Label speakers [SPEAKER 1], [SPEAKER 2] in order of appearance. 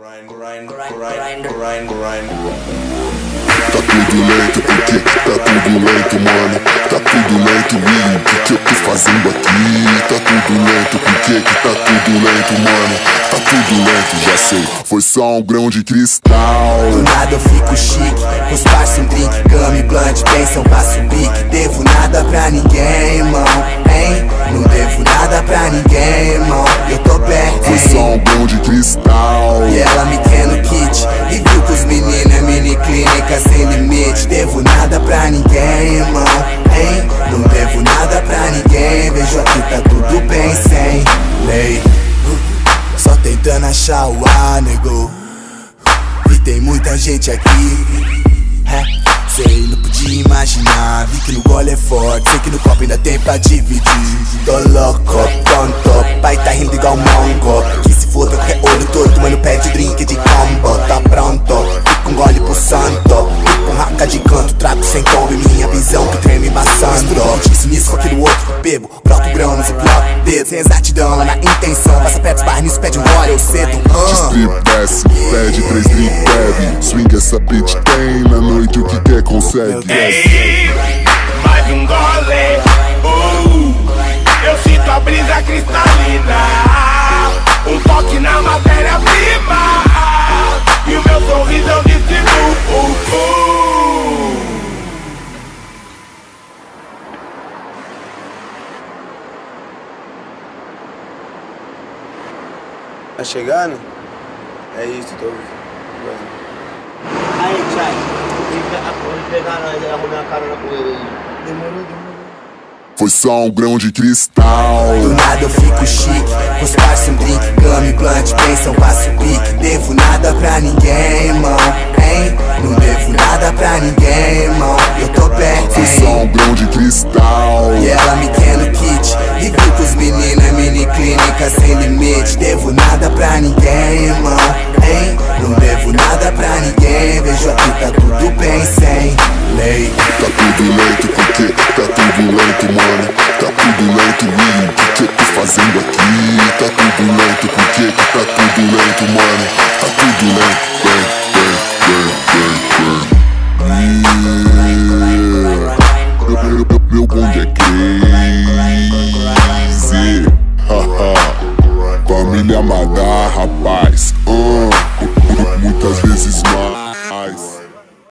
[SPEAKER 1] Tá tudo lento, porque tá tudo lento, mano. Tá tudo lento, Will, o que eu tô fazendo aqui? Tá tudo lento, porque tá tudo lento, mano. Tá tudo lento, já sei, foi só um grão de cristal.
[SPEAKER 2] Do nada eu fico chique, com os parça um drink, cama e blunt, pensam, passo o pique. Devo nada pra ninguém, irmão, hein? Não devo nada pra ninguém, irmão. Eu tô bem,
[SPEAKER 1] foi só um grão de cristal.
[SPEAKER 2] E ela me quer no kit, e viu que os meninos é mini clínica sem limite. Devo nada pra ninguém, irmão, hein? Não devo nada pra ninguém. Vejo aqui tá tudo bem sem lei. Só tentando achar o ar, nego. Vi tem muita gente aqui, sei, não podia imaginar. Vi que no gole é forte, sei que no copo ainda tem pra dividir. Tô louco, tonto, pai tá rindo igual mongo. Que se foda qualquer olho torto, mano, pede drink de combo. Tá pronto, fica um gole pro santo. Fica um raca de canto, trago sem tombo. E minha visão que treme embaçando. Isso nisso, aquilo outro, bebo, broto grão no ziploc, dedo. Sem exatidão, lá na intenção. Passa perto, esbarra nisso, pede um gole, eu cedo.
[SPEAKER 1] Strip desce, pede 3 drink, bebe. Swing essa bitch tem, na noite o que quer consegue.
[SPEAKER 3] Ei, mais um gole, eu sinto a brisa cristalina, um toque na matéria-prima, e o meu sorriso eu distribuo.
[SPEAKER 4] Tá chegando? É isso, tô vendo.
[SPEAKER 5] Aí, Tchai, vou pegar nós e arrumar a carona com ele aí. Demorou.
[SPEAKER 1] Foi só um grão de cristal.
[SPEAKER 2] Do nada eu fico chique, com os parça um drink, cama e blunt, pensam, passo o pique. Devo nada pra ninguém, irmão, hein? Não devo nada pra ninguém, irmão. Eu tô bem,
[SPEAKER 1] foi só um grão de cristal.
[SPEAKER 2] E ela me quer no kit, e viu que os meninos é mini clínica sem limite. Devo nada pra ninguém, irmão, hein? Não devo nada pra ninguém. Vejo aqui tá tudo bem sem lei.
[SPEAKER 1] Tá tudo lento, porque tá tudo lento, mano.